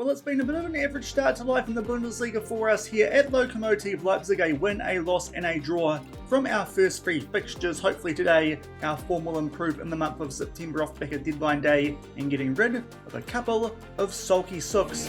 Well, it's been a bit of an average start to life in the Bundesliga for us here at Lokomotive Leipzig, a win, a loss and a draw from our first three fixtures. Hopefully today our form will improve in the month of September off the back of deadline day and getting rid of a couple of sulky sooks.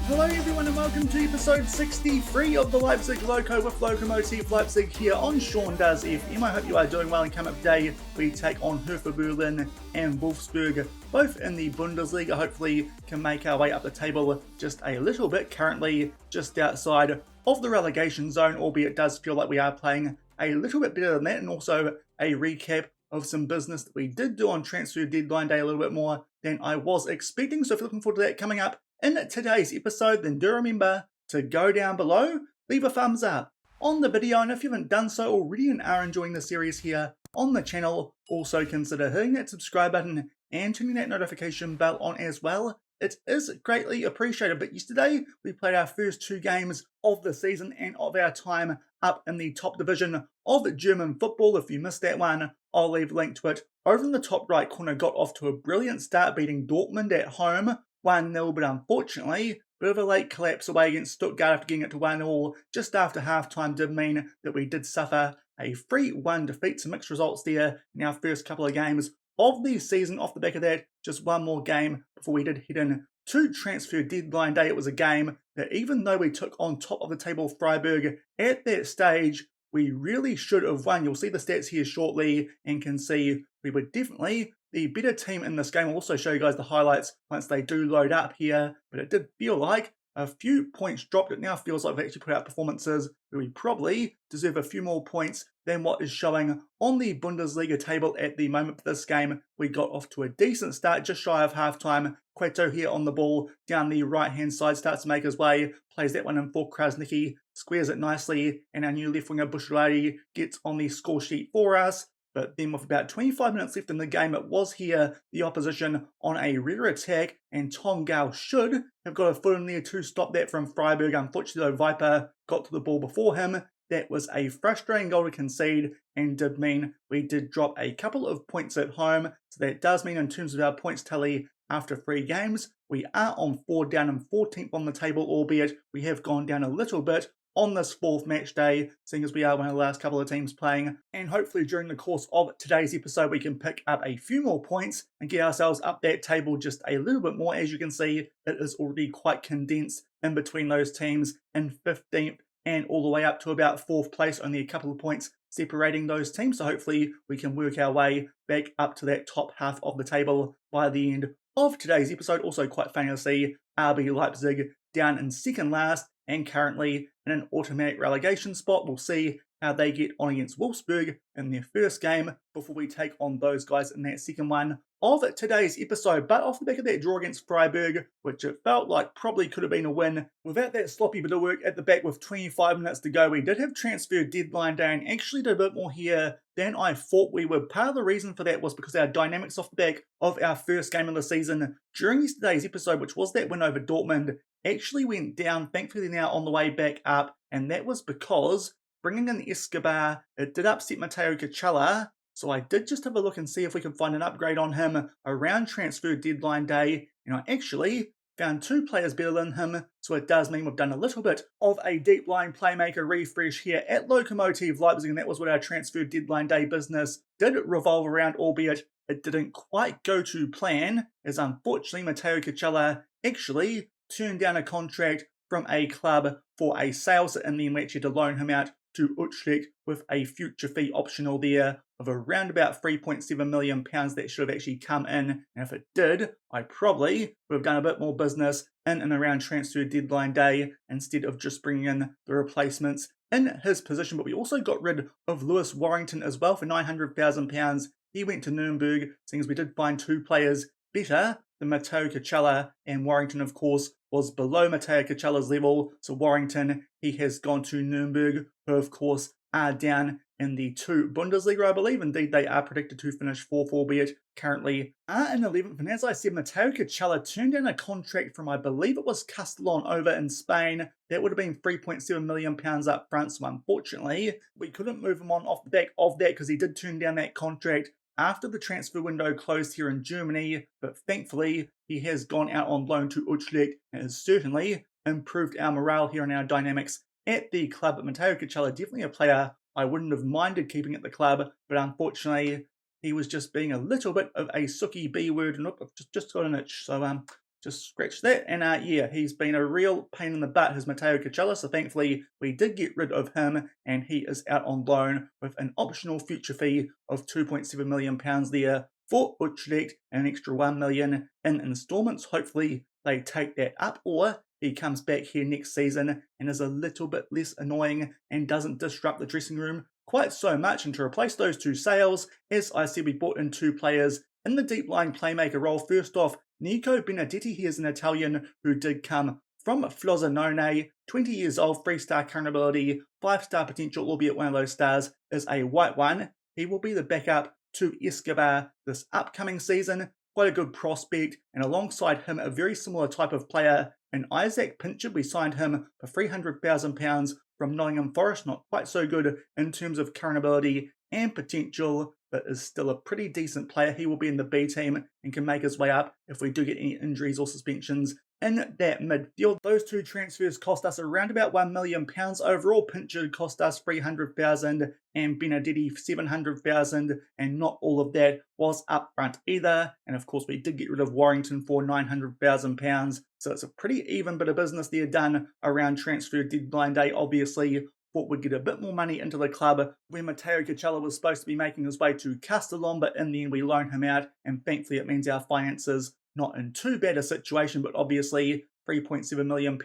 Hello everyone and welcome to episode 63 of the Leipzig Loko with Lokomotive Leipzig here on Sean Does FM. I hope you are doing well, and coming up today we take on Hertha Berlin and Wolfsburg, both in the Bundesliga. Hopefully can make our way up the table just a little bit, currently just outside of the relegation zone, albeit it does feel like we are playing a little bit better than that, and also a recap of some business that we did do on transfer deadline day a little bit more than I was expecting. So if you're looking forward to that coming up in today's episode, then do remember to go down below, leave a thumbs up on the video, and if you haven't done so already and are enjoying the series here on the channel, also consider hitting that subscribe button and turning that notification bell on as well. It is greatly appreciated. But yesterday we played our first two games of the season and of our time up in the top division of German football. If you missed that one, I'll leave a link to it over in the top right corner. Got off to a brilliant start, beating Dortmund at home 1-0, but unfortunately, bit of a late collapse away against Stuttgart after getting it to 1-1 just after half-time did mean that we did suffer a 3-1 defeat. Some mixed results there in our first couple of games of the season. Off the back of that, just one more game before we did head in to transfer deadline day. It was a game that, even though we took on top of the table Freiburg at that stage, we really should have won. You'll see the stats here shortly and can see we were definitely the better team in this game. I'll also show you guys the highlights once they do load up here, but it did feel like a few points dropped. It now feels like we've actually put out performances where we probably deserve a few more points than what is showing on the Bundesliga table at the moment. For this game, we got off to a decent start, just shy of half-time. Cueto here on the ball, down the right-hand side, starts to make his way, plays that one in for Krasnicki, squares it nicely, and our new left winger Bushirati gets on the score sheet for us. But then with about 25 minutes left in the game, it was here the opposition on a rear attack, and Tom Gao should have got a foot in there to stop that from Freiburg. Unfortunately though, Viper got to the ball before him. That was a frustrating goal to concede and did mean we did drop a couple of points at home. So that does mean, in terms of our points tally after 3 games, we are on 4 down and 14th on the table, albeit we have gone down a little bit on this 4th match day, seeing as we are one of the last couple of teams playing. And hopefully during the course of today's episode we can pick up a few more points and get ourselves up that table just a little bit more. As you can see, it is already quite condensed in between those teams in 15th and all the way up to about 4th place, only a couple of points separating those teams. So hopefully we can work our way back up to that top half of the table by the end of today's episode. Also quite funny to see RB Leipzig down in second last and currently in an automatic relegation spot. We'll see how they get on against Wolfsburg in their first game before we take on those guys in that second one of today's episode. But off the back of that draw against Freiburg, which it felt like probably could have been a win, without that sloppy bit of work at the back with 25 minutes to go, we did have transfer deadline day and actually did a bit more here than I thought we would. Part of the reason for that was because our dynamics off the back of our first game of the season during yesterday's episode, which was that win over Dortmund, actually went down. Thankfully now on the way back up, and that was because bringing in Escobar, it did upset Matteo Kachala. So I did just have a look and see if we could find an upgrade on him around transfer deadline day, and I actually found 2 players better than him. So it does mean we've done a little bit of a deep line playmaker refresh here at Lokomotive Leipzig, and that was what our transfer deadline day business did revolve around, albeit it didn't quite go to plan, as unfortunately Matteo Kachala actually turned down a contract from a club for a sale, and then we actually had to loan him out to Utrecht with a future fee optional there of around about £3.7 million that should have actually come in. And if it did, I probably would have done a bit more business in and around transfer deadline day instead of just bringing in the replacements in his position. But we also got rid of Lewis Warrington as well for £900,000. He went to Nuremberg, seeing as we did find 2 players better than Matteo Kachala, and Warrington of course was below Matteo Kachala's level. So Warrington, he has gone to Nuremberg, who of course are down in the 2 Bundesliga, I believe. Indeed, they are predicted to finish 4th, albeit currently are in 11th. And as I said, Matteo Cachella turned down a contract from, I believe it was Castellon over in Spain. That would have been £3.7 million up front. So unfortunately, we couldn't move him on off the back of that because he did turn down that contract after the transfer window closed here in Germany. But thankfully, he has gone out on loan to Utrecht and has certainly improved our morale here and our dynamics at the club. But Matteo Cachella, definitely a player I wouldn't have minded keeping at the club, but unfortunately, he was just being a little bit of a sookie B word, and I've just got an itch, so just scratch that. And yeah, he's been a real pain in the butt, his Matteo Cachella, so thankfully we did get rid of him, and he is out on loan with an optional future fee of £2.7 million there for Utrecht and an extra £1 million in instalments. Hopefully they take that up, or he comes back here next season and is a little bit less annoying and doesn't disrupt the dressing room quite so much. And to replace those 2 sales, as I said, we brought in 2 players in the deep line playmaker role. First off, Nico Benedetti. He is an Italian who did come from Frosinone, 20 years old, 3-star current ability, 5-star potential, albeit one of those stars is a white one. He will be the backup to Escobar this upcoming season. Quite a good prospect, and alongside him, a very similar type of player in Isaac Pincher. We signed him for £300,000 from Nottingham Forest. Not quite so good in terms of current ability and potential, but is still a pretty decent player. He will be in the B team and can make his way up if we do get any injuries or suspensions in that midfield. Those 2 transfers cost us around about £1 million overall. Pincher cost us $300,000 and Benedetti $700,000, and not all of that was upfront either. And of course, we did get rid of Warrington for £900,000. So it's a pretty even bit of business there done around transfer deadline day. Obviously, thought we'd get a bit more money into the club when Matteo Cachella was supposed to be making his way to Castellon, but in the end we loaned him out, and thankfully it means our finances not in too bad a situation. But obviously £3.7 million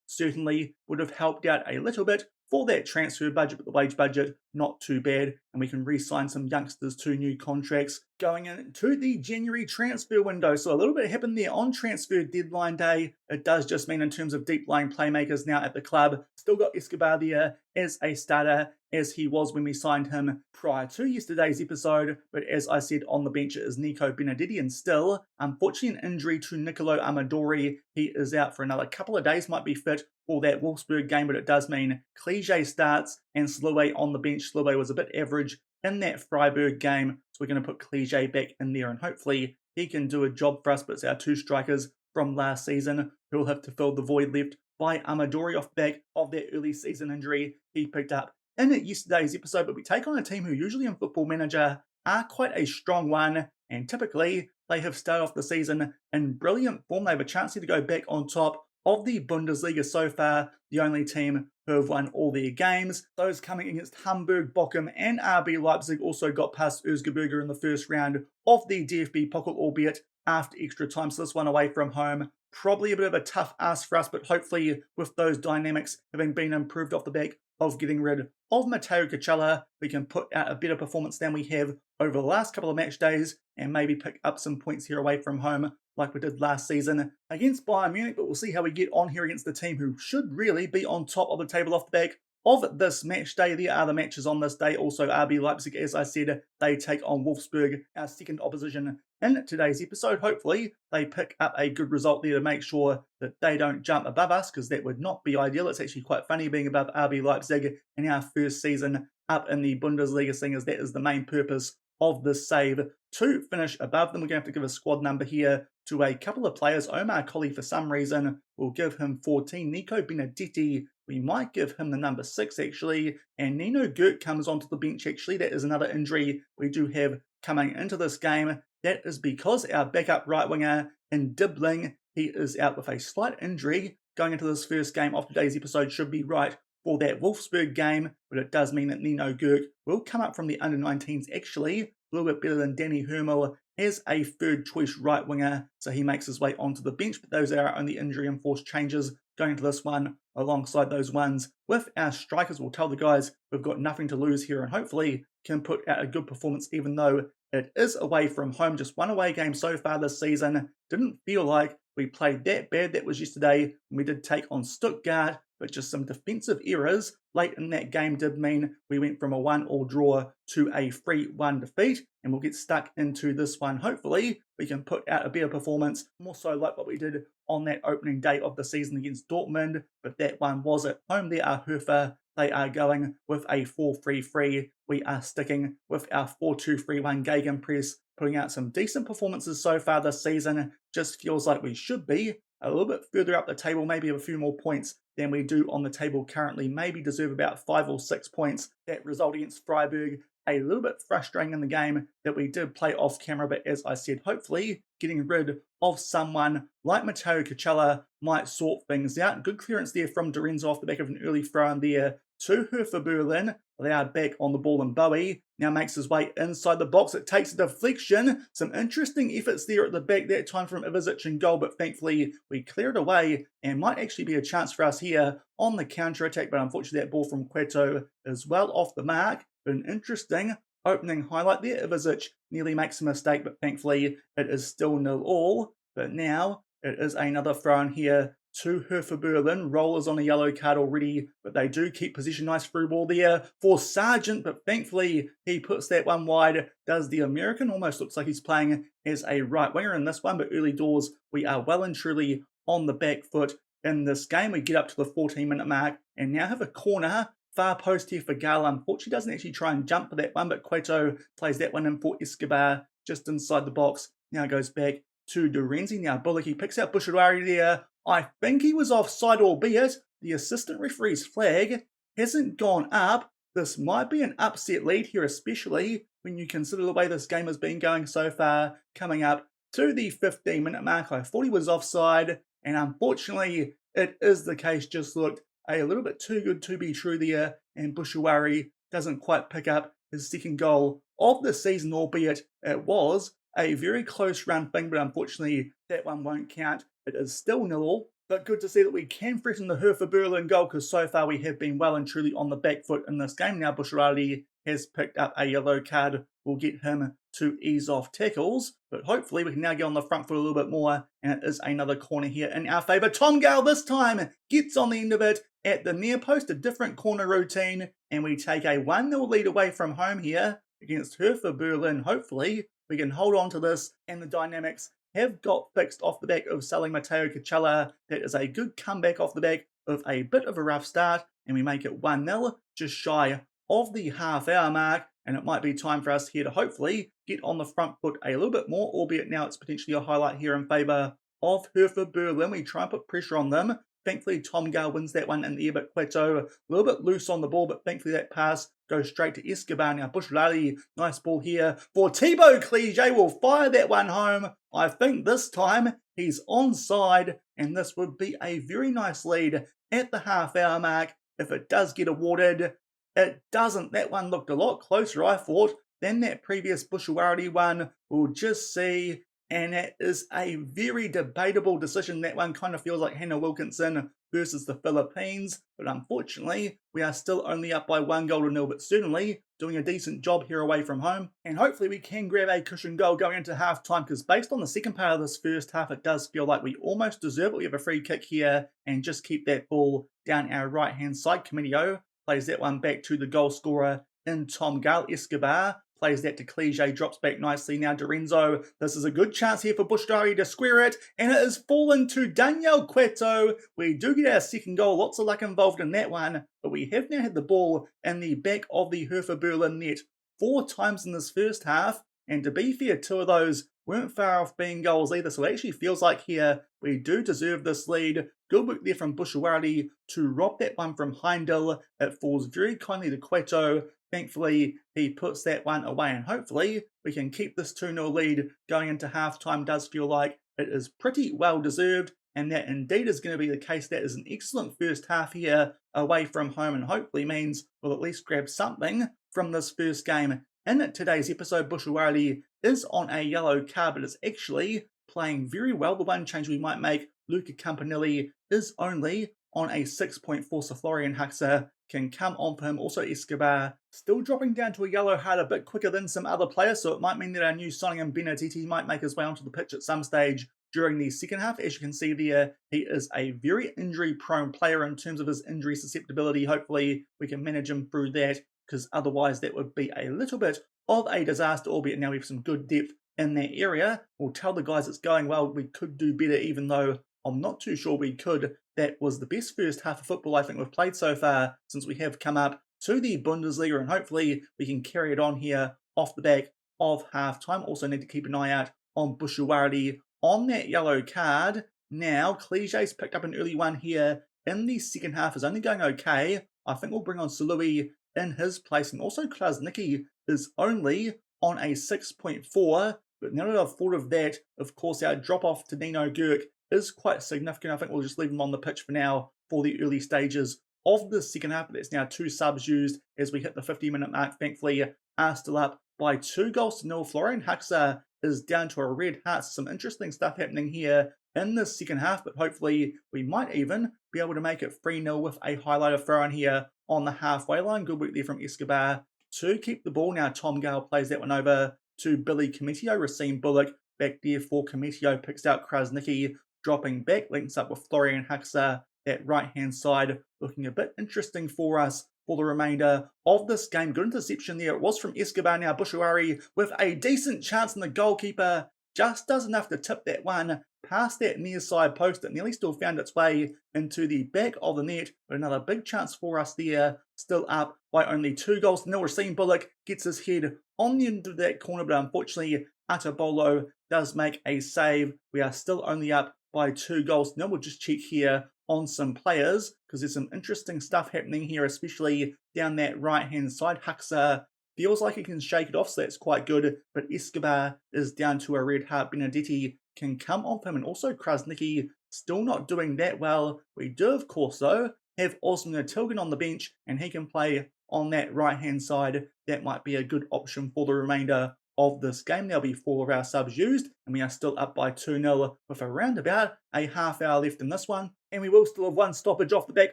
certainly would have helped out a little bit for that transfer budget, but the wage budget not too bad, and we can re-sign some youngsters to new contracts going into the January transfer window. So a little bit happened there on transfer deadline day. It does just mean in terms of deep line playmakers now at the club, still got Escobar there as a starter, as he was when we signed him prior to yesterday's episode. But as I said, on the bench is Nico Benedetti, and still, unfortunately, an injury to Nicolo Amadori. He is out for another couple of days, might be fit for that Wolfsburg game, but it does mean Cliche starts and Sluwe on the bench. Sluwe was a bit average in that Freiburg game, so we're going to put Cliche back in there, and hopefully he can do a job for us. But it's our 2 strikers from last season who will have to fill the void left by Amadori off the back of that early season injury he picked up in yesterday's episode. But we take on a team who usually in Football Manager are quite a strong one, and typically they have started off the season in brilliant form. They have a chance here to go back on top of the Bundesliga so far, the only team who have won all their games. Those coming against Hamburg, Bochum and RB Leipzig also got past Erzgebirge in the first round of the DFB Pokal, albeit after extra time. So this one away from home, probably a bit of a tough ask for us, but hopefully with those dynamics having been improved off the back of getting rid of Matteo Cachella, we can put out a better performance than we have over the last couple of match days and maybe pick up some points here away from home like we did last season against Bayern Munich. But we'll see how we get on here against the team who should really be on top of the table off the back of this match day. There are the matches on this day. Also RB Leipzig, as I said, they take on Wolfsburg, our second opposition in today's episode. Hopefully they pick up a good result there to make sure that they don't jump above us, because that would not be ideal. It's actually quite funny being above RB Leipzig in our first season up in the Bundesliga, seeing as that is the main purpose of this save, to finish above them. We're going to have to give a squad number here to a couple of players. Omar Colley, for some reason, we'll give him 14. Nico Benedetti, we might give him the number 6 actually. And Nino Gert comes onto the bench actually. That is another injury we do have coming into this game. That is because our backup right winger in Dibling, he is out with a slight injury. Going into this first game of today's episode should be right for that Wolfsburg game, but it does mean that Nino Gert will come up from the under-19s actually, a little bit better than Danny Hermel as a third choice right winger, so he makes his way onto the bench. But those are our only injury enforced changes going into this one, alongside those ones with our strikers. We'll tell the guys we've got nothing to lose here and hopefully can put out a good performance, even though it is away from home. Just one away game so far this season. Didn't feel like we played that bad. That was yesterday when we did take on Stuttgart. but just some defensive errors late in that game did mean we went from a 1-1 draw to a 3-1 defeat, and we'll get stuck into this one. Hopefully, we can put out a better performance, more so like what we did on that opening day of the season against Dortmund, but that one was at home. There are Hertha. They are going with a 4-3-3. We are sticking with our 4-2-3-1 gegenpress, putting out some decent performances so far this season. Just feels like we should be a little bit further up the table, maybe a few more points than we do on the table currently. Maybe deserve about 5 or 6 points. That result against Freiburg, a little bit frustrating in the game that we did play off camera, but as I said, hopefully getting rid of someone like Matteo Kachella might sort things out. Good clearance there from Dorenzo off the back of an early throw in there to Hertha Berlin. They are back on the ball, and Bowie now makes his way inside the box. It takes a deflection. Some interesting efforts there at the back that time from Ivizic in goal, but thankfully we clear it away and might actually be a chance for us here on the counter-attack, but unfortunately that ball from Cueto is well off the mark. An interesting opening highlight there. Ivizic nearly makes a mistake, but thankfully it is still 0-0. But now it is another throw in here to Hertha Berlin. Rollers on a yellow card already, but they do keep possession. Nice through ball there for Sargent, but thankfully he puts that one wide. Does the American. Almost looks like he's playing as a right winger in this one, but early doors we are well and truly on the back foot in this game. We get up to the 14-minute mark and now have a corner. Far post here for Gala. Unfortunately doesn't actually try and jump for that one, but Cueto plays that one in for Escobar just inside the box. Now goes back to Dorenzi. Now Bullock, he picks out Bushawari there. I think he was offside, albeit the assistant referee's flag hasn't gone up. This might be an upset lead here, especially when you consider the way this game has been going so far. Coming up to the 15-minute mark, I thought he was offside, and unfortunately it is the case. Just looked a little bit too good to be true there, and Bushawari doesn't quite pick up his second goal of the season, albeit it was a very close run thing, but unfortunately that one won't count. It is still 0-0, but good to see that we can threaten the Hertha Berlin goal, because so far we have been well and truly on the back foot in this game. Now Bushawari has picked up a yellow card. We'll get him to ease off tackles, but hopefully we can now get on the front foot a little bit more, and it is another corner here in our favour. Tom Gale this time gets on the end of it at the near post, a different corner routine, and we take a 1-0 lead away from home here against Hertha Berlin. Hopefully we can hold on to this, and the dynamics have got fixed off the back of selling Matteo Kachella. That is a good comeback off the back of a bit of a rough start, and we make it 1-0, just shy of the half-hour mark, and it might be time for us here to hopefully get on the front foot a little bit more, albeit now it's potentially a highlight here in favour of Hertha Berlin. We try and put pressure on them. Thankfully, Tom Gale wins that one in the air, but Cueto a little bit loose on the ball, but thankfully that pass goes straight to Escobar. Now Bushawari, nice ball here for Thibaut Clige, will fire that one home. I think this time he's onside, and this would be a very nice lead at the half-hour mark if it does get awarded. It doesn't. That one looked a lot closer, I thought, than that previous Bushawari one. We'll just see. And it is a very debatable decision. That one kind of feels like Hannah Wilkinson versus the Philippines. But unfortunately, we are still only up by 1-0, but certainly doing a decent job here away from home. And hopefully we can grab a cushion goal going into half-time, because based on the second part of this first half, it does feel like we almost deserve it. We have a free kick here and just keep that ball down our right-hand side. Comedio plays that one back to the goal scorer in Tom Gale. Escobar plays that to Clige, drops back nicely. Now Dorenzo, this is a good chance here for Bushawari to square it, and it has fallen to Daniel Cueto. We do get our second goal, lots of luck involved in that one, but we have now had the ball in the back of the Hertha Berlin net 4 times in this first half, and to be fair, 2 of those weren't far off being goals either, so it actually feels like here we do deserve this lead. Good work there from Bushawari to rob that one from Heindel. It falls very kindly to Cueto. Thankfully, he puts that one away, and hopefully we can keep this 2-0 lead going into half-time. Does feel like it is pretty well deserved, and that indeed is going to be the case. That is an excellent first half here away from home, and hopefully means we'll at least grab something from this first game. In today's episode, Bushawari is on a yellow card, but is actually playing very well. The one change we might make, Luca Campanelli is only on a 6.4, so Florian Huxer can come on for him. Also Escobar still dropping down to a yellow card a bit quicker than some other players, so it might mean that our new signing in Benedetti might make his way onto the pitch at some stage during the second half. As you can see there, he is a very injury-prone player in terms of his injury susceptibility. Hopefully, we can manage him through that, because otherwise that would be a little bit of a disaster, albeit now we have some good depth in that area. We'll tell the guys it's going well. We could do better, even though I'm not too sure we could. That was the best first half of football I think we've played so far since we have come up to the Bundesliga, and hopefully we can carry it on here off the back of half-time. Also need to keep an eye out on Bushuwari on that yellow card. Now, Klige's picked up an early one here in the second half, is only going okay. I think we'll bring on Sului in his place, and also Krasnicki is only on a 6.4, but now that I've thought of that, of course our drop-off to Nino Gurk is quite significant. I think we'll just leave him on the pitch for now for the early stages of the second half. But it's now 2 subs used as we hit the 50-minute mark. Thankfully, are still up by 2-0. Florian Haxa is down to a red heart. Some interesting stuff happening here in the second half, but hopefully we might even be able to make it 3-0 with a highlighter throw in here on the halfway line. Good work there from Escobar to keep the ball. Now Tom Gale plays that one over to Billy Cometio. Racine Bullock back there for Cometio, picks out Krasnicki, dropping back, links up with Florian Haxa. That right-hand side looking a bit interesting for us for the remainder of this game. Good interception there. It was from Escobar. Now Bushuwari with a decent chance, and the goalkeeper just does enough to tip that one past that near side post. It nearly still found its way into the back of the net, but another big chance for us there. Still up by only 2-0. Racine Bullock gets his head on the end of that corner, but unfortunately Atabolo does make a save. We are still only up by 2-0. Now we'll just check here on some players, because there's some interesting stuff happening here, especially down that right-hand side. Haxa feels like he can shake it off, so that's quite good, but Escobar is down to a red heart. Benedetti can come off him, and also Krasnicki still not doing that well. We do, of course, though, have Osman Tilgan on the bench, and he can play on that right-hand side. That might be a good option for the remainder of this game. There'll be 4 of our subs used, and we are still up by 2-0 with around about a half hour left in this one. And we will still have 1 stoppage off the back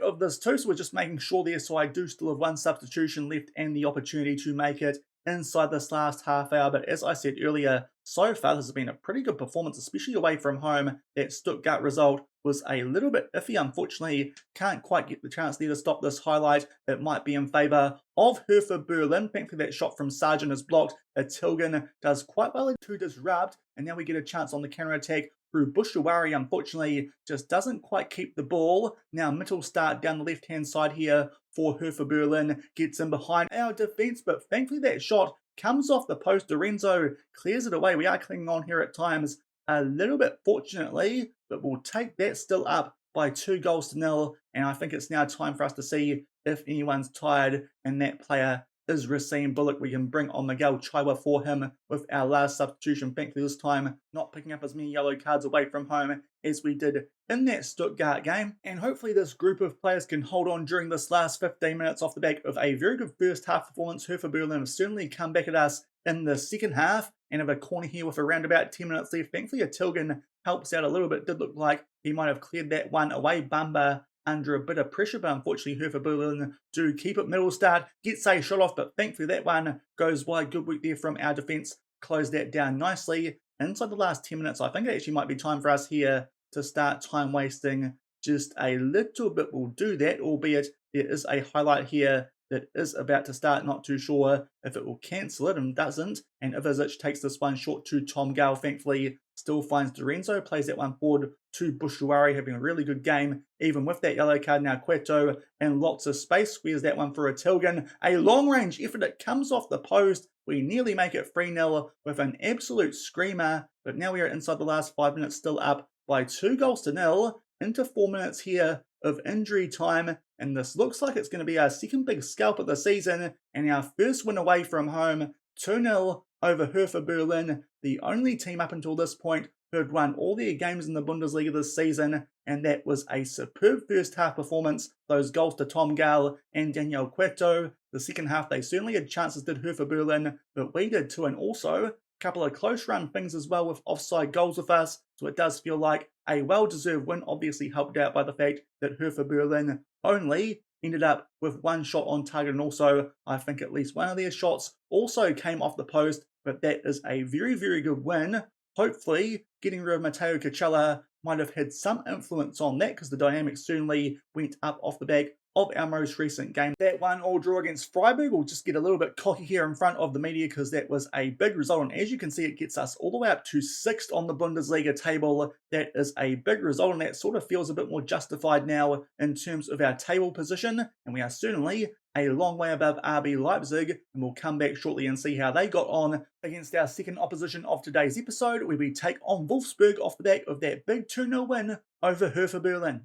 of this too, so we're just making sure there, so I do still have 1 substitution left and the opportunity to make it inside this last half hour. But as I said earlier, so far this has been a pretty good performance, especially away from home. That Stuttgart result was a little bit iffy. Unfortunately, can't quite get the chance there to stop this highlight. It might be in favour of Hertha Berlin. Thankfully that shot from Sargent is blocked. Tilgan does quite well to disrupt, and now we get a chance on the counter-attack through Bushuwari. Unfortunately, just doesn't quite keep the ball. Now Mittelstadt down the left-hand side here for Hertha Berlin, gets in behind our defence, but thankfully that shot comes off the post. Lorenzo clears it away. We are clinging on here at times a little bit, fortunately, but we'll take that. Still up by 2-0, and I think it's now time for us to see if anyone's tired, and that player is Racine Bullock. We can bring on Miguel Chaiwa for him with our last substitution. Thankfully this time not picking up as many yellow cards away from home as we did in that Stuttgart game. And hopefully this group of players can hold on during this last 15 minutes off the back of a very good first half performance. Hertha Berlin have certainly come back at us in the second half, and have a corner here with around about 10 minutes left. Thankfully a Tilgan helps out a little bit. Did look like he might have cleared that one away. Bamba under a bit of pressure, but unfortunately Hertha Berlin do keep it. Mittelstadt gets a shot off, but thankfully that one goes wide. Good work there from our defence. Close that down nicely. Inside the last 10 minutes, I think it actually might be time for us here to start time wasting just a little bit. We'll do that, albeit there is a highlight here that is about to start. Not too sure if it will cancel it, and doesn't. And Ivizic takes this one short to Tom Gale. Thankfully still finds Lorenzo, plays that one forward to Bushuwari, having a really good game even with that yellow card. Now Cueto and lots of space, squares that one for a Tilgan. A long range effort, it comes off the post. We nearly make it 3-0 with an absolute screamer, but now we are inside the last 5 minutes, still up by 2-0 into 4 minutes here of injury time, and this looks like it's going to be our second big scalp of the season and our first win away from home. 2-0 over Hertha Berlin, the only team up until this point who had won all their games in the Bundesliga this season, and that was a superb first half performance. Those goals to Tom Gale and Daniel Cueto. The second half they certainly had chances, did Hertha Berlin, but we did too, and also a couple of close run things as well with offside goals with us, so it does feel like a well-deserved win, obviously helped out by the fact that Hertha Berlin only ended up with 1 shot on target, and also I think at least one of their shots also came off the post, but that is a very, very good win. Hopefully getting rid of Matteo Cacella might have had some influence on that, because the dynamics certainly went up off the back of our most recent game. That 1-1 draw against Freiburg will just get a little bit cocky here in front of the media, because that was a big result, and as you can see, it gets us all the way up to 6th on the Bundesliga table. That is a big result, and that sort of feels a bit more justified now in terms of our table position, and we are certainly a long way above RB Leipzig, and we'll come back shortly and see how they got on against our second opposition of today's episode, where we take on Wolfsburg off the back of that big 2-0 win over Hertha Berlin.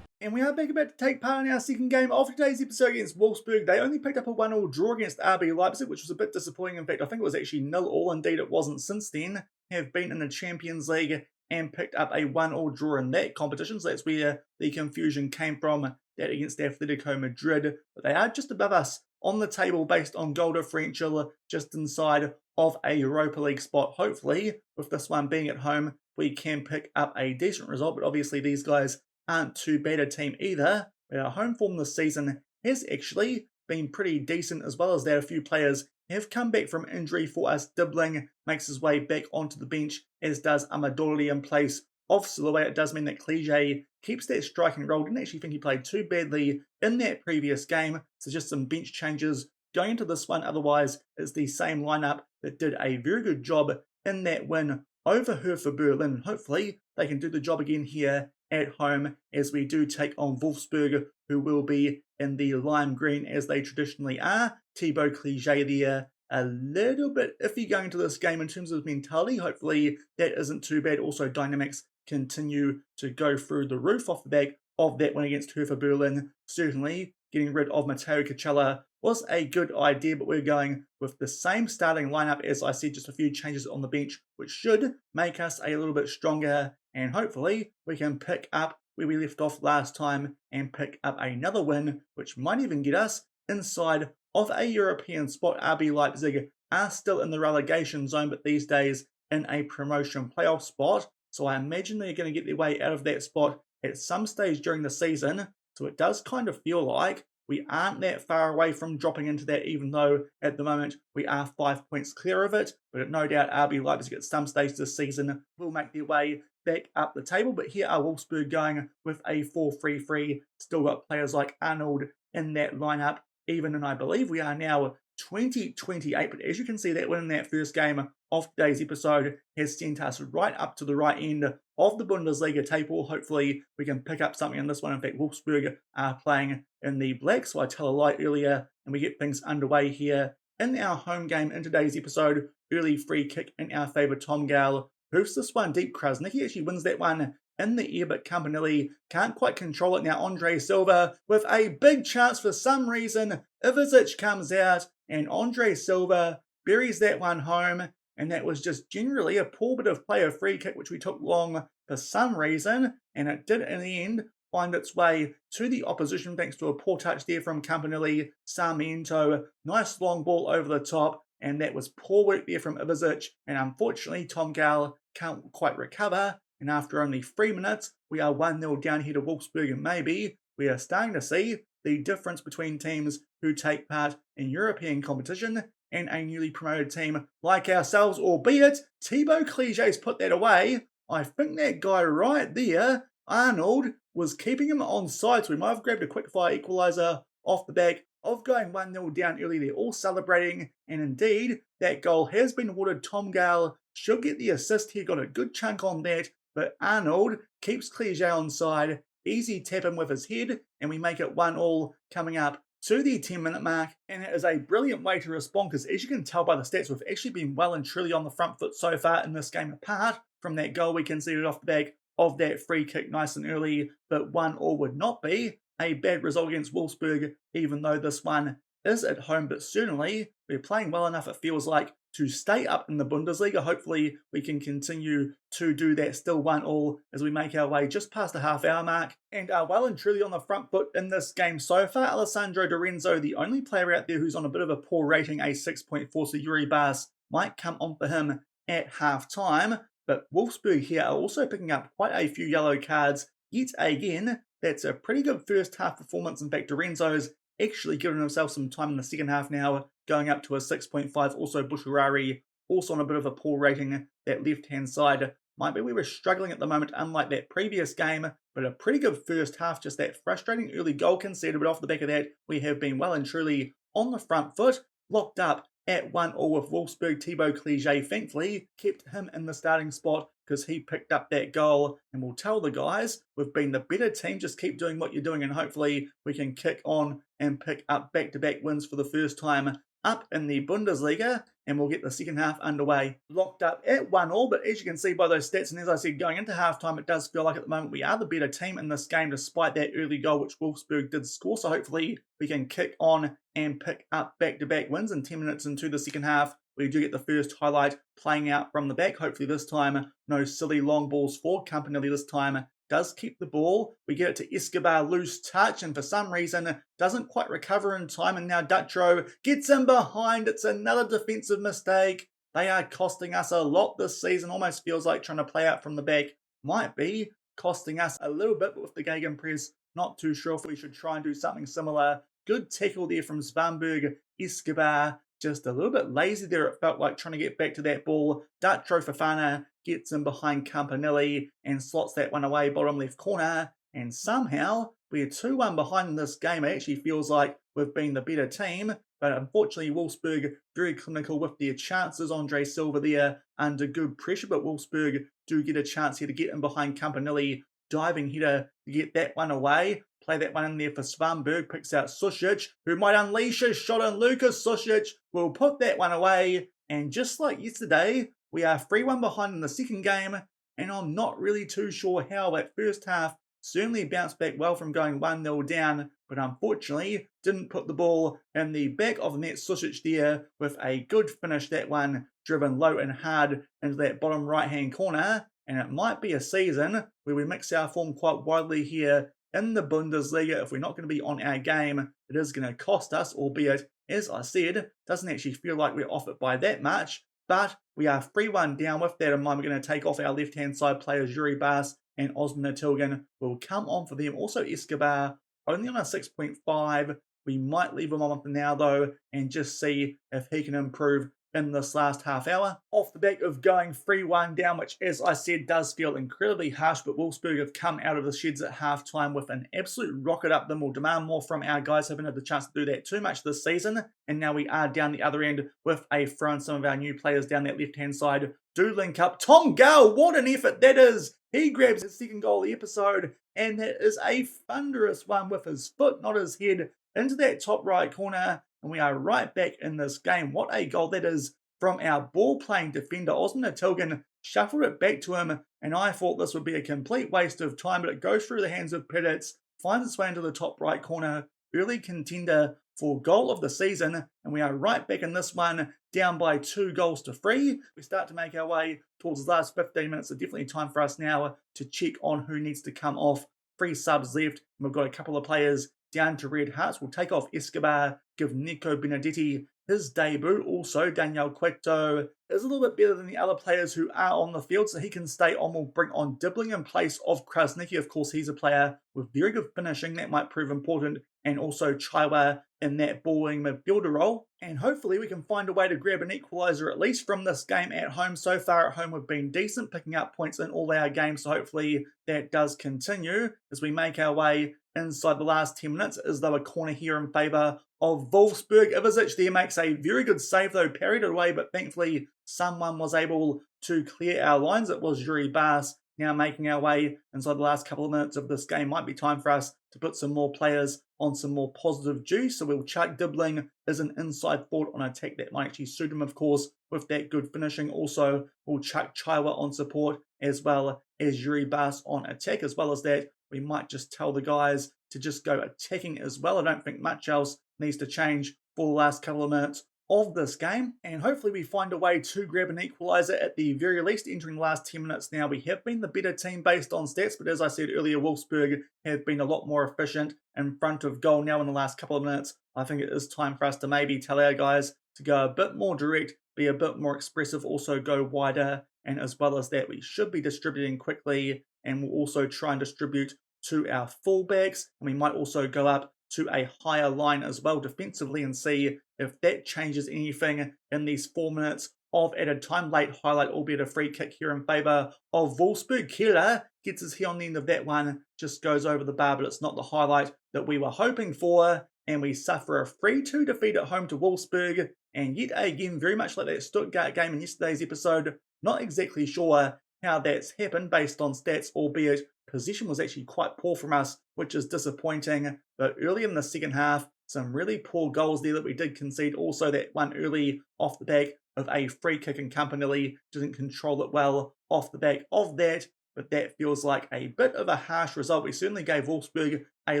And we are back about to take part in our second game of today's episode against Wolfsburg. They only picked up a 1-1 draw against RB Leipzig, which was a bit disappointing. In fact, I think it was actually 0-0. Indeed, it wasn't since then. Have been in the Champions League and picked up a 1-1 draw in that competition. So that's where the confusion came from, that against Atletico Madrid. But they are just above us on the table based on goal differential, just inside of a Europa League spot. Hopefully, with this one being at home, we can pick up a decent result. But obviously, these guys aren't too bad a team either. But our home form this season has actually been pretty decent, as well as that a few players have come back from injury for us. Dibbling makes his way back onto the bench, as does Amadori in place of Silhouette. It does mean that Cliche keeps that striking role. Didn't actually think he played too badly in that previous game, so just some bench changes going into this one. Otherwise, it's the same lineup that did a very good job in that win over Hertha Berlin. Hopefully, they can do the job again here at home, as we do take on Wolfsburg, who will be in the lime green as they traditionally are. Thibaut Cliche there, a little bit iffy going into this game in terms of mentality. Hopefully that isn't too bad. Also, dynamics continue to go through the roof off the back of that win against Hertha Berlin. Certainly getting rid of Matteo Cacella was a good idea, but we're going with the same starting lineup. As I said, just a few changes on the bench, which should make us a little bit stronger, and hopefully we can pick up where we left off last time and pick up another win, which might even get us inside of a European spot. RB Leipzig are still in the relegation zone, but these days in a promotion playoff spot, so I imagine they're going to get their way out of that spot at some stage during the season. So it does kind of feel like we aren't that far away from dropping into that, even though at the moment we are 5 points clear of it. But no doubt RB Leipzig at some stage this season will make their way back up the table. But here are Wolfsburg going with a 4-3-3. Still got players like Arnold in that lineup even, and I believe we are now 20-28. But as you can see, that win in that first game of today's episode has sent us right up to the right end of the Bundesliga table. Hopefully we can pick up something in this one. In fact, Wolfsburg are playing in the black, so I tell a lie earlier, and we get things underway here in our home game in today's episode. Early free kick in our favour. Tom Gale hoofs this one deep. Krasnicki actually wins that one in the air, but Campanelli can't quite control it. Now Andre Silva with a big chance. For some reason, Ivizic comes out, and Andre Silva buries that one home. And that was just generally a poor bit of play, a free kick, which we took long for some reason. And it did, in the end, find its way to the opposition thanks to a poor touch there from Campanelli. Sarmiento, nice long ball over the top. And that was poor work there from Ivizic. And unfortunately, Tom Gale can't quite recover. And after only 3 minutes, we are 1-0 down here to Wolfsburg. And maybe we are starting to see the difference between teams who take part in European competition and a newly promoted team like ourselves, albeit Thibaut Cliche's put that away. I think that guy right there, Arnold, was keeping him on side, so we might have grabbed a quick-fire equaliser off the back of going 1-0 down early. They're all celebrating, and indeed, that goal has been awarded. Tom Gale should get the assist here, got a good chunk on that, but Arnold keeps Cliche on side. Easy tap him with his head, and we make it 1-1 coming up to the 10-minute mark, and it is a brilliant way to respond, because as you can tell by the stats, we've actually been well and truly on the front foot so far in this game. Apart from that goal we conceded off the back of that free kick nice and early, but 1-1 would not be a bad result against Wolfsburg, even though this one is at home. But certainly we're playing well enough, it feels like, to stay up in the Bundesliga. Hopefully we can continue to do that. Still 1-1 as we make our way just past the half-hour mark and are well and truly on the front foot in this game so far. Alessandro Di Renzo, the only player out there who's on a bit of a poor rating, a 6.4, so Yuri Bas might come on for him at half-time. But Wolfsburg here are also picking up quite a few yellow cards yet again. That's a pretty good first half performance. In fact, Di Renzo's actually given himself some time in the second half now, going up to a 6.5. Also, Bushirari also on a bit of a poor rating. That left-hand side might be we were struggling at the moment, unlike that previous game, but a pretty good first half. Just that frustrating early goal conceded, but off the back of that, we have been well and truly on the front foot, locked up at 1-1 with Wolfsburg. Thibaut Clichet thankfully kept him in the starting spot because he picked up that goal, and we'll tell the guys we've been the better team. Just keep doing what you're doing, and hopefully we can kick on and pick up back-to-back wins for the first time up in the Bundesliga, and we'll get the second half underway. Locked up at 1-1, but as you can see by those stats, and as I said, going into halftime, it does feel like at the moment we are the better team in this game, despite that early goal which Wolfsburg did score. So hopefully we can kick on and pick up back-to-back wins. And 10 minutes into the second half, we do get the first highlight playing out from the back. Hopefully this time, no silly long balls for Campanelli this time. Does keep the ball. We get it to Escobar, loose touch, and for some reason doesn't quite recover in time, and now Dutro gets in behind. It's another defensive mistake. They are costing us a lot this season. Almost feels like trying to play out from the back might be costing us a little bit, but with the gegenpress, not too sure if we should try and do something similar. Good tackle there from Svanberg. Escobar just a little bit lazy there, it felt like, trying to get back to that ball. Dutro Fofana gets in behind Campanelli and slots that one away, bottom left corner. And somehow we're 2-1 behind in this game. It actually feels like we've been the better team, but unfortunately Wolfsburg very clinical with their chances. Andre Silva there under good pressure, but Wolfsburg do get a chance here to get in behind Campanelli. Diving header to get that one away. Play that one in there for Svanberg. Picks out Susic, who might unleash a shot on Lucas. Susic will put that one away. And just like yesterday, we are 3-1 behind in the second game. And I'm not really too sure how. That first half certainly bounced back well from going 1-0 down. But unfortunately, didn't put the ball in the back of the net. Susic there with a good finish. That one driven low and hard into that bottom right-hand corner. And it might be a season where we mix our form quite widely here in the Bundesliga. If we're not going to be on our game, it is going to cost us, albeit, as I said, doesn't actually feel like we're off it by that much. But we are 3-1 down. With that in mind, we're going to take off our left-hand side players. Yuri Bas and Osman Tilgan will come on for them. Also Escobar, only on a 6.5. We might leave him on for now, though, and just see if he can improve in this last half hour. Off the back of going 3-1 down, which, as I said, does feel incredibly harsh, but Wolfsburg have come out of the sheds at half-time with an absolute rocket up them. Will demand more from our guys. Haven't had the chance to do that too much this season, and now we are down the other end with a throw, and some of our new players down that left-hand side do link up. Tom Gale, what an effort that is! He grabs his second goal of the episode, and that is a thunderous one with his foot, not his head, into that top right corner. And we are right back in this game. What a goal that is from our ball-playing defender. Osman Tilgan shuffled it back to him, and I thought this would be a complete waste of time, but it goes through the hands of Peditz, finds its way into the top right corner. Early contender for goal of the season, and we are right back in this one, down by 2-3. We start to make our way towards the last 15 minutes, so definitely time for us now to check on who needs to come off. 3 subs left, and we've got a couple of players down to red hearts. We'll take off Escobar, give Nico Benedetti his debut. Also, Daniel Cueto is a little bit better than the other players who are on the field, so he can stay on. We'll bring on Dibbling in place of Krasnicki. Of course, he's a player with very good finishing. That might prove important. And also Chaiwa in that balling midfielder role. And hopefully we can find a way to grab an equaliser at least from this game at home. So far at home we've been decent, picking up points in all our games. So hopefully that does continue as we make our way inside the last 10 minutes. As though a corner here in favour of Wolfsburg. Ivicic there makes a very good save though, parried it away, but thankfully someone was able to clear our lines. It was Yuri Bas. Now making our way inside the last couple of minutes of this game. Might be time for us to put some more players on some more positive juice. So we'll chuck Dibbling as an inside forward on attack. That might actually suit him, of course, with that good finishing. Also, we'll chuck Chaiwa on support as well as Yuri Bas on attack. As well as that, we might just tell the guys to just go attacking as well. I don't think much else needs to change for the last couple of minutes of this game, and hopefully we find a way to grab an equaliser at the very least. Entering the last 10 minutes now, we have been the better team based on stats, but as I said earlier, Wolfsburg have been a lot more efficient in front of goal now in the last couple of minutes. I think it is time for us to maybe tell our guys to go a bit more direct, be a bit more expressive, also go wider, and as well as that, we should be distributing quickly, and we'll also try and distribute to our fullbacks, and we might also go up to a higher line as well defensively and see if that changes anything in these 4 minutes of added time. Late highlight, albeit a free kick here in favour of Wolfsburg. Keller gets his heel on the end of that one, just goes over the bar, but it's not the highlight that we were hoping for. And we suffer a 3-2 defeat at home to Wolfsburg. And yet again, very much like that Stuttgart game in yesterday's episode, not exactly sure how that's happened based on stats, albeit possession was actually quite poor from us, which is disappointing. But early in the second half, some really poor goals there that we did concede. Also that one early off the back of a free kick, and Campanelli didn't control it well off the back of that. But that feels like a bit of a harsh result. We certainly gave Wolfsburg a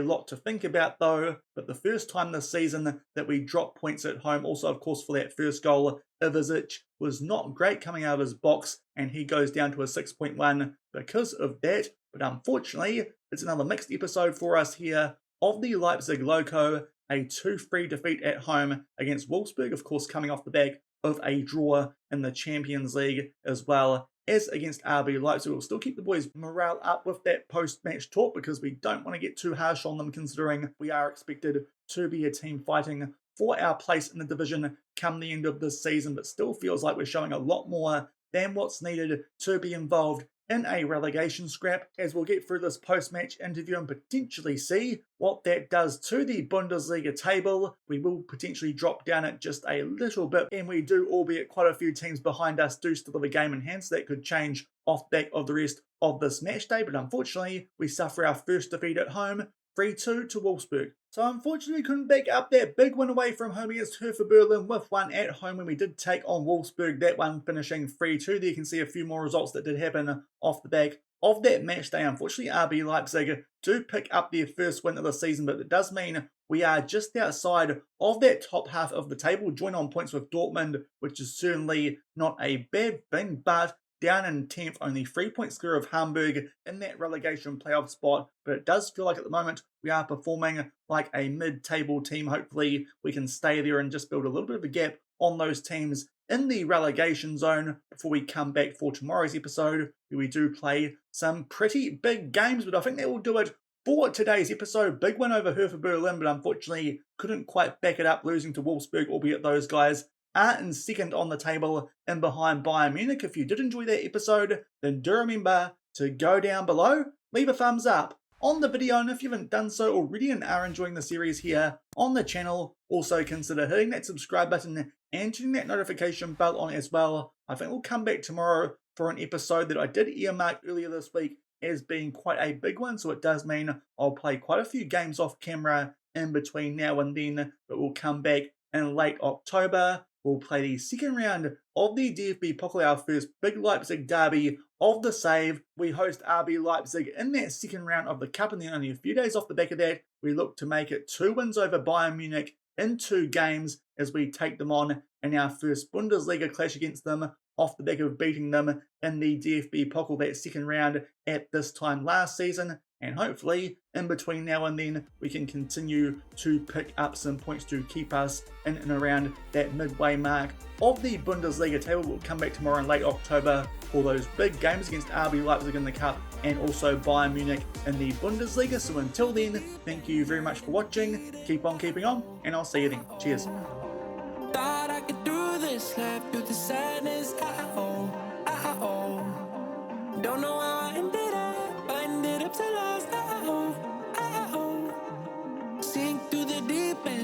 lot to think about though. But the first time this season that we dropped points at home, also of course for that first goal, Ivizic was not great coming out of his box, and he goes down to a 6.1 because of that. But unfortunately, it's another mixed episode for us here of the Leipzig Loko, a 2-3 defeat at home against Wolfsburg, of course coming off the back of a draw in the Champions League as well as against RB Leipzig. We'll still keep the boys' morale up with that post-match talk because we don't want to get too harsh on them, considering we are expected to be a team fighting for our place in the division come the end of this season, but still feels like we're showing a lot more than what's needed to be involved in a relegation scrap, as we'll get through this post-match interview and potentially see what that does to the Bundesliga table. We will potentially drop down it just a little bit, and we do, albeit quite a few teams behind us, do still have a game in hand, so that could change off the back of the rest of this match day. But unfortunately, we suffer our first defeat at home, 3-2 to Wolfsburg. So unfortunately, we couldn't back up that big win away from home against Hertha Berlin with one at home when we did take on Wolfsburg, that one finishing 3-2. There you can see a few more results that did happen off the back of that match day. Unfortunately, RB Leipzig do pick up their first win of the season, but it does mean we are just outside of that top half of the table, join on points with Dortmund, which is certainly not a bad thing, but down in 10th, only 3 points clear of Hamburg in that relegation playoff spot. But it does feel like at the moment we are performing like a mid-table team. Hopefully we can stay there and just build a little bit of a gap on those teams in the relegation zone before we come back for tomorrow's episode, where we do play some pretty big games. But I think that will do it for today's episode. Big win over Hertha Berlin, but unfortunately couldn't quite back it up, losing to Wolfsburg, albeit those guys are in second on the table and behind Bayern Munich. If you did enjoy that episode, then do remember to go down below, leave a thumbs up on the video, and if you haven't done so already and are enjoying the series here on the channel, also consider hitting that subscribe button and turning that notification bell on as well. I think we'll come back tomorrow for an episode that I did earmark earlier this week as being quite a big one, so it does mean I'll play quite a few games off camera in between now and then, but we'll come back in late October. We'll play the second round of the DFB Pokal, our first big Leipzig derby of the save. We host RB Leipzig in that second round of the Cup, and then only a few days off the back of that, we look to make it 2 wins over Bayern Munich in 2 games as we take them on in our first Bundesliga clash against them, off the back of beating them in the DFB Pokal that second round at this time last season. And hopefully, in between now and then, we can continue to pick up some points to keep us in and around that midway mark of the Bundesliga table. We'll come back tomorrow in late October for those big games against RB Leipzig in the Cup and also Bayern Munich in the Bundesliga. So until then, thank you very much for watching. Keep on keeping on, and I'll see you then. Cheers. Thought I could do this, laugh through the sadness. Don't know how I ended up so lost. Sink through the deep end.